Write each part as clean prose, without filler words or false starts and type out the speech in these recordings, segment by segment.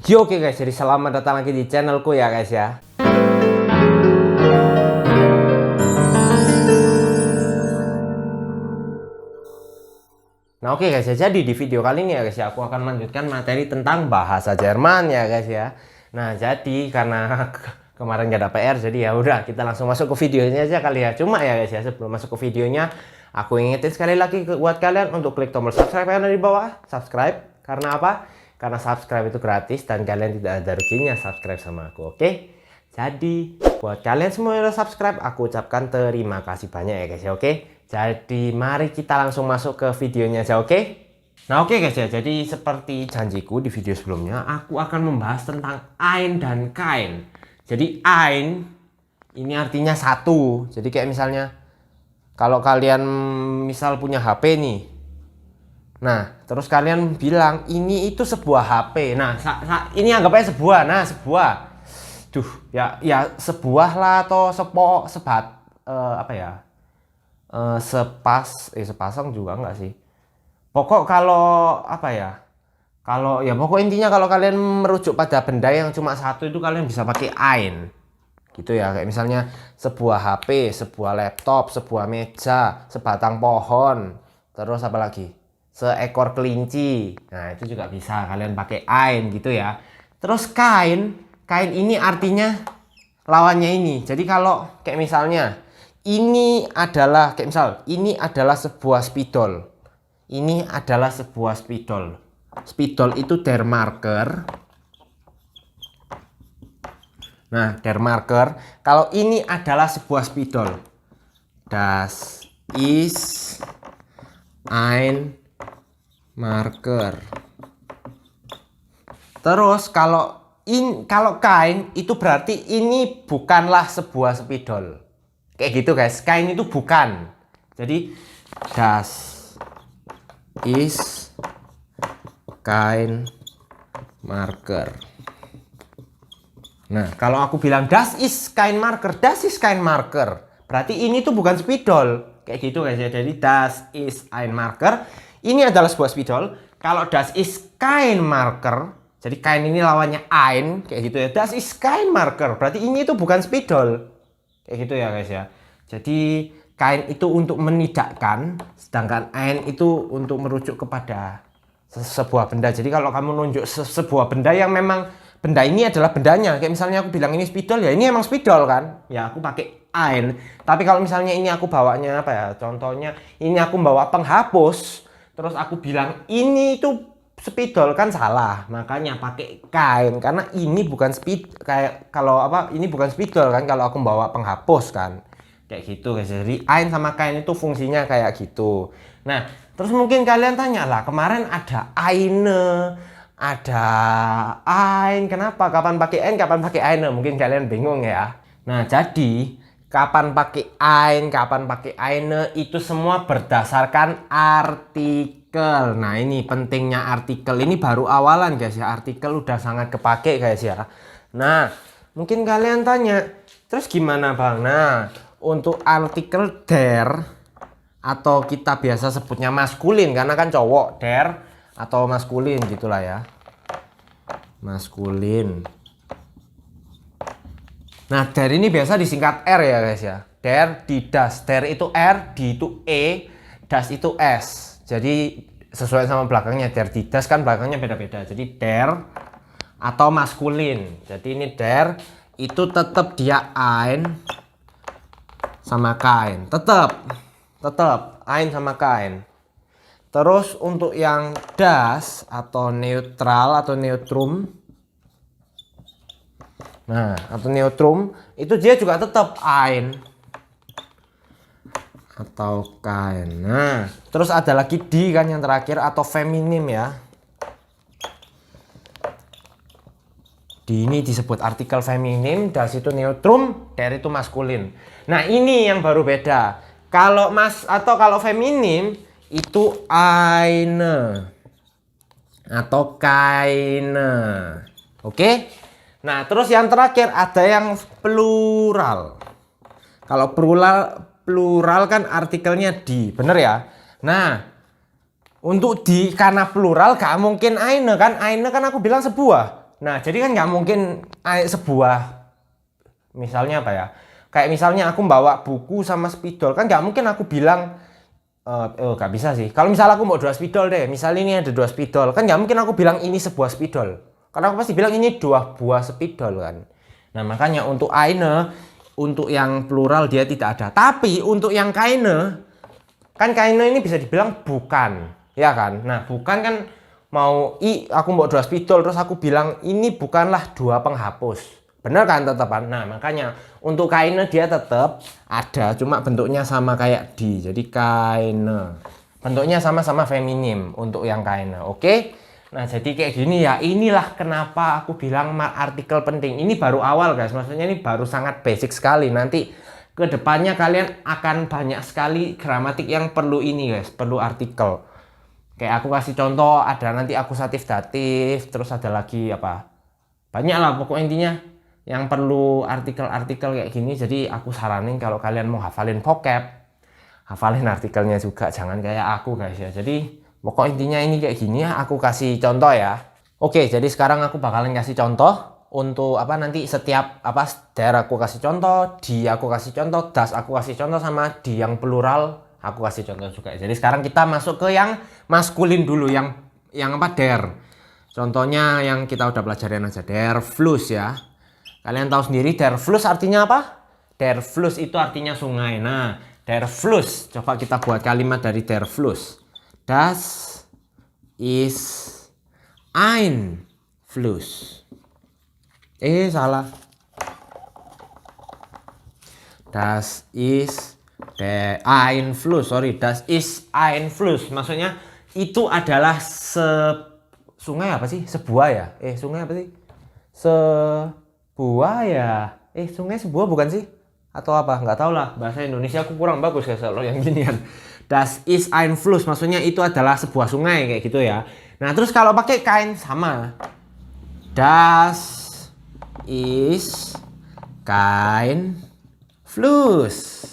Yo, oke guys, jadi selamat datang lagi di channelku ya guys ya. Nah oke guys ya, jadi di video kali ini ya guys ya, aku akan melanjutkan materi tentang bahasa Jerman ya guys ya. Nah jadi karena kemarin gak ada PR, jadi ya udah kita langsung masuk ke videonya aja kali ya. Cuma ya guys ya, sebelum masuk ke videonya, aku ingetin sekali lagi buat kalian untuk klik tombol subscribe yang ada di bawah. Subscribe, karena apa? Karena subscribe itu gratis dan kalian tidak ada ruginya subscribe sama aku, oke? Jadi buat kalian semua yang udah subscribe, aku ucapkan terima kasih banyak ya guys ya, oke? Jadi mari kita langsung masuk ke videonya aja, oke? Nah oke guys ya, jadi seperti janjiku di video sebelumnya, aku akan membahas tentang ein dan kein. Jadi ein ini artinya satu. Jadi kayak misalnya kalau kalian misal punya HP nih, nah terus kalian bilang ini itu sebuah HP. Nah ini anggapnya sebuah. Nah sebuah, ya sebuah lah, atau apa ya, sepasang juga enggak sih. Pokok kalau apa ya, kalau ya pokok intinya kalau kalian merujuk pada benda yang cuma satu itu kalian bisa pakai ein gitu ya. Kayak misalnya sebuah HP, sebuah laptop, sebuah meja, sebatang pohon, terus apa lagi, seekor kelinci. Nah itu juga bisa kalian pakai ein gitu ya. Terus kain ini artinya lawannya ini. Jadi kalau kayak misalnya ini adalah kayak misal ini adalah sebuah spidol. Ini adalah sebuah spidol. Spidol itu der marker. Nah, der marker. Kalau ini adalah sebuah spidol. Das ist ein marker. Terus kalau kain itu berarti ini bukanlah sebuah spidol. Kayak gitu guys. Kain itu bukan. Jadi das ist kein marker. Nah, kalau aku bilang das ist kein marker, berarti ini tuh bukan spidol. Kayak gitu guys ya. Jadi das ist ein marker, ini adalah sebuah spidol. Kalau das ist kein marker, jadi kain ini lawannya ein, kayak gitu ya. Das ist kein marker, berarti ini tuh bukan spidol. Kayak gitu ya guys ya. Jadi kain itu untuk menidakkan, sedangkan ein itu untuk merujuk kepada sebuah benda. Jadi kalau kamu nunjuk sebuah benda yang memang benda ini adalah bendanya, kayak misalnya aku bilang ini spidol, ya ini emang spidol kan, ya aku pakai ein. Tapi kalau misalnya ini aku bawanya apa ya, contohnya ini aku bawa penghapus, terus aku bilang ini itu spidol, kan salah. Makanya pakai kain, karena ini bukan kayak kalau apa, ini bukan spidol kan kalau aku bawa penghapus kan. Kayak gitu guys. Jadi ein sama kain itu fungsinya kayak gitu. Nah terus mungkin kalian tanya lah, kemarin ada eine, ada ein, kenapa kapan pakai ein, kapan pakai eine? Mungkin kalian bingung ya. Nah jadi kapan pakai ein, kapan pakai eine, itu semua berdasarkan artikel. Nah ini pentingnya artikel, ini baru awalan guys ya. Artikel udah sangat kepake guys ya. Nah mungkin kalian tanya, terus gimana bang? Nah untuk artikel der, atau kita biasa sebutnya maskulin karena kan cowok, der atau maskulin gitulah ya, maskulin. Nah der ini biasa disingkat R ya guys ya. Der di das, der itu R, di itu E, das itu S. Jadi sesuai sama belakangnya, der di das kan belakangnya beda-beda. Jadi der atau maskulin. Jadi ini der itu tetap dia ein sama kain, tetap ein sama kain. Terus untuk yang das atau neutral atau neutrum, nah atau neutrum itu dia juga tetap ein atau kain. Nah terus ada lagi di kan yang terakhir, atau feminim ya. Di ini disebut artikel feminim, das itu neutrum, der itu maskulin. Nah ini yang baru beda. Kalau kalau feminim itu eine atau keine. Oke? Nah terus yang terakhir ada yang plural. Kalau plural kan artikelnya di, bener ya? Nah untuk di, karena plural gak mungkin eine kan. Eine kan aku bilang sebuah. Nah, jadi kan nggak mungkin sebuah, misalnya apa ya? Kayak misalnya aku bawa buku sama spidol, kan nggak mungkin aku bilang, nggak bisa sih. Kalau misalnya aku mau 2 spidol deh, misalnya ini ada 2 spidol, kan nggak mungkin aku bilang ini sebuah spidol. Karena aku pasti bilang ini 2 buah spidol kan. Nah, makanya untuk eine, untuk yang plural dia tidak ada. Tapi untuk yang keine, kan keine ini bisa dibilang bukan, ya kan? Nah, bukan kan mau aku mau 2 spidol terus aku bilang ini bukanlah 2 penghapus. Bener kan tetapan? Nah, makanya untuk keine dia tetap ada, cuma bentuknya sama kayak di. Jadi keine. Bentuknya sama-sama feminim untuk yang keine. Oke? Nah, jadi kayak gini ya. Inilah kenapa aku bilang artikel penting. Ini baru awal, guys. Maksudnya ini baru sangat basic sekali. Nanti kedepannya kalian akan banyak sekali gramatik yang perlu ini, guys. Perlu artikel. Kayak aku kasih contoh, ada nanti akusatif datif, terus ada lagi apa? Banyak lah pokoknya intinya yang perlu artikel-artikel kayak gini. Jadi aku saranin kalau kalian mau hafalin vocab, hafalin artikelnya juga, jangan kayak aku, guys ya. Jadi pokok intinya ini kayak gini ya, aku kasih contoh ya. Oke, jadi sekarang aku bakalan kasih contoh untuk apa nanti setiap apa der aku kasih contoh, di aku kasih contoh, das aku kasih contoh, sama di yang plural aku kasih contoh juga. Jadi sekarang kita masuk ke yang maskulin dulu, yang apa der. Contohnya yang kita udah pelajarin aja, der Fluss ya. Kalian tahu sendiri der Fluss artinya apa? Der Fluss itu artinya sungai. Nah, der Fluss, coba kita buat kalimat dari der Fluss. Das ist ein Fluss. Salah. Das ist ein Fluss. Sorry, das ist ein Fluss. Maksudnya itu adalah sungai apa sih? Sebuah ya? Sungai apa sih? Sebuah ya? Sungai sebuah bukan sih? Atau apa? Nggak tahu lah. Bahasa Indonesia aku kurang bagus ya kalau yang ginian. Das ist ein Fluss, maksudnya itu adalah sebuah sungai kayak gitu ya. Nah, terus kalau pakai kein sama. Das ist kein Fluss.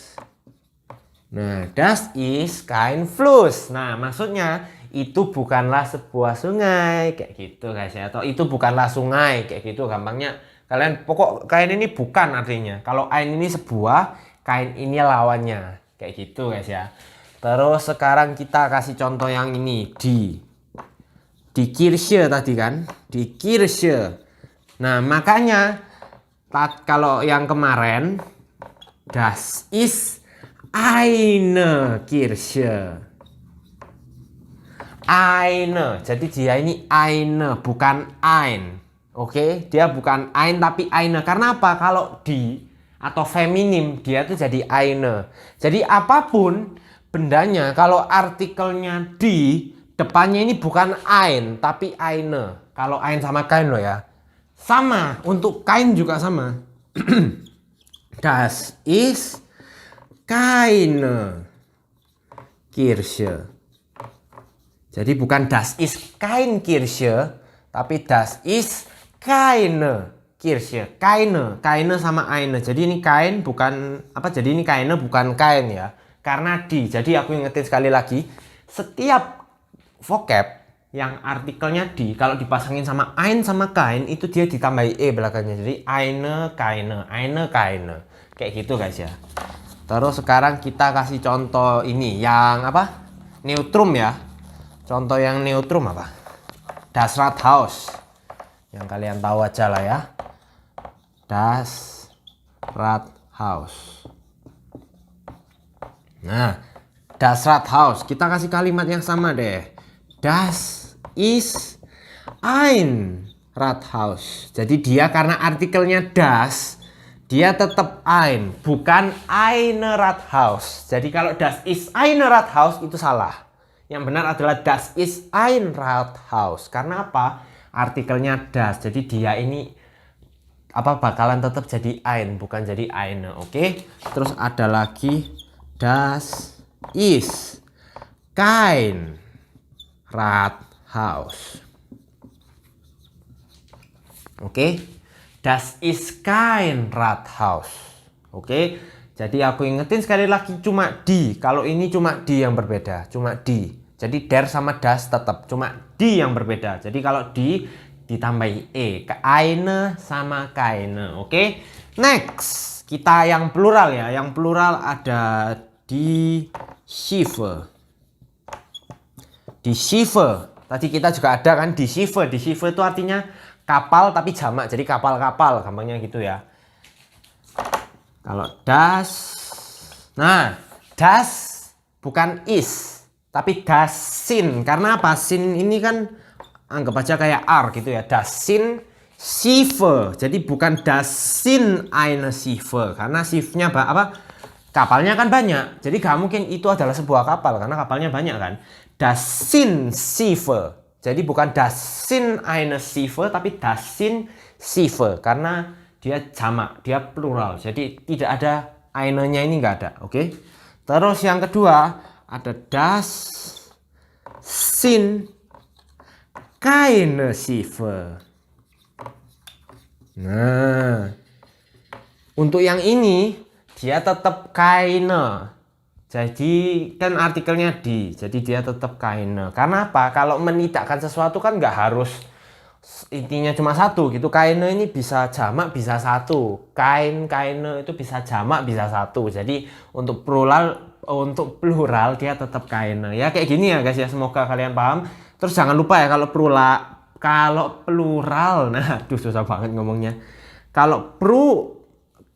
Nah, das ist kein Fluss. Nah, maksudnya itu bukanlah sebuah sungai kayak gitu, guys ya. Atau itu bukanlah sungai kayak gitu gampangnya. Kalian pokok kain ini bukan artinya. Kalau ein ini sebuah, kain ini lawannya. Kayak gitu, guys ya. Terus sekarang kita kasih contoh yang ini, di Kirche tadi kan, di Kirche. Nah, makanya kalau yang kemarin das ist eine Kirche. Eine. Jadi dia ini eine bukan ein. Oke, dia bukan ein tapi eine. Karena apa? Kalau di atau feminim dia tuh jadi eine. Jadi apapun bendanya, kalau artikelnya di depannya ini bukan ein tapi eine. Kalau ein sama kain loh ya. Sama, untuk kain juga sama. Das ist keine Kirche. Jadi bukan das ist kein Kirche, tapi das ist keine Kirche. Keine sama eine. Jadi ini kain bukan apa? Jadi ini keine bukan kain ya. Karena di. Jadi aku ingetin sekali lagi, setiap vocab yang artikelnya di, kalau dipasangin sama ein sama kain, itu dia ditambahi belakangnya. Jadi eine, keine. Kayak gitu, guys ya. Terus sekarang kita kasih contoh ini yang apa? Neutrum ya. Contoh yang neutrum apa? Das Rathaus. Yang kalian tahu aja lah ya. Das Rathaus. Nah, das Rathaus. Kita kasih kalimat yang sama deh. Das ist ein Rathaus. Jadi dia karena artikelnya das, dia tetap ein, bukan eine Rathaus. Jadi kalau das ist eine Rathaus itu salah. Yang benar adalah das ist ein Rathaus. Karena apa? Artikelnya das. Jadi dia ini apa bakalan tetap jadi ein, bukan jadi eine. Oke? Terus ada lagi das ist kein Rathaus. Oke? Das ist kein Rathaus. Oke? Jadi aku ingetin sekali lagi, cuma di. Kalau ini cuma di yang berbeda, cuma di. Jadi der sama das tetap, cuma di yang berbeda. Jadi kalau di, ditambahi e. Eine sama keine. Oke. Next, kita yang plural ya. Yang plural ada die Schiffe. Die Schiffe. Tadi kita juga ada kan die Schiffe. Die Schiffe itu artinya kapal tapi jamak. Jadi kapal-kapal, gampangnya gitu ya. Kalau das. Nah, das bukan is, tapi das sin. Karena apa? Sin ini kan anggap aja kayak R gitu ya. Das sin Schiffe. Jadi bukan das sin eine Schiffe. Karena Schiffe-nya apa? Kapalnya kan banyak. Jadi gak mungkin itu adalah sebuah kapal karena kapalnya banyak kan. Das sind Schiffe. Jadi bukan das sind eine Schiffe tapi das sind Schiffe karena dia jamak, dia plural. Jadi tidak ada eine-nya ini nggak ada, oke? Terus yang kedua ada das sind keine Schiffe. Nah, untuk yang ini dia tetap keine. Jadi kan artikelnya di, jadi dia tetap keine. Karena apa? Kalau menidakkan sesuatu kan nggak harus intinya cuma satu gitu. Keine ini bisa jamak, bisa satu. Keine itu bisa jamak, bisa satu. Jadi untuk plural dia tetap keine. Ya kayak gini ya guys ya. Semoga kalian paham. Terus jangan lupa ya kalau plural, nah aduh susah banget ngomongnya. Kalau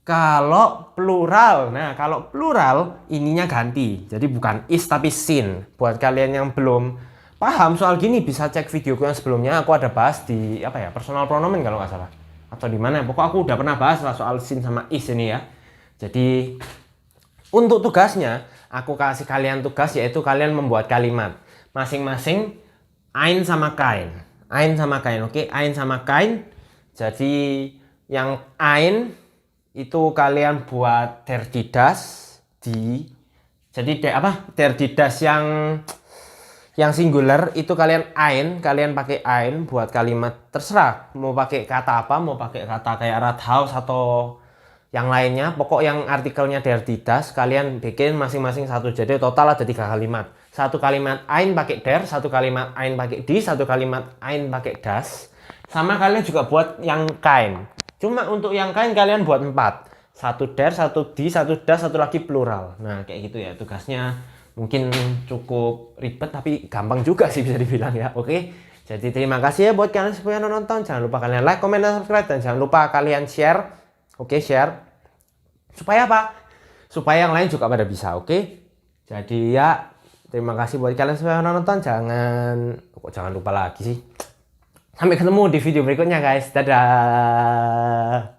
plural, nah kalau plural ininya ganti. Jadi bukan is tapi sin. Buat kalian yang belum paham soal gini bisa cek videoku yang sebelumnya. Aku ada bahas di apa ya, personal pronomen kalau nggak salah. Atau di mana? Pokoknya aku udah pernah bahas lah soal sin sama is ini ya. Jadi untuk tugasnya aku kasih kalian tugas yaitu kalian membuat kalimat masing-masing ein sama kein. Ein sama kein, oke? Ein sama kein. Jadi yang ein itu kalian buat der die das di. Jadi der die das yang singular itu kalian pakai ein buat kalimat terserah mau pakai kata apa, mau pakai kata kayak Rathaus atau yang lainnya, pokok yang artikelnya der die das kalian bikin masing-masing satu. Jadi total ada 3 kalimat. Satu kalimat ein pakai der, satu kalimat ein pakai die, satu kalimat ein pakai das. Sama kalian juga buat yang kein. Cuma untuk yang kain kalian buat 4. Satu der, satu di, satu das, satu lagi plural. Nah kayak gitu ya tugasnya. Mungkin cukup ribet tapi gampang juga sih bisa dibilang ya. Oke. Jadi terima kasih ya buat kalian semua yang nonton. Jangan lupa kalian like, comment, dan subscribe. Dan jangan lupa kalian share. Oke, share. Supaya apa? Supaya yang lain juga pada bisa. Oke. Jadi ya terima kasih buat kalian semua yang nonton. Jangan lupa lagi sih. Sampai ketemu di video berikutnya guys. Dadah.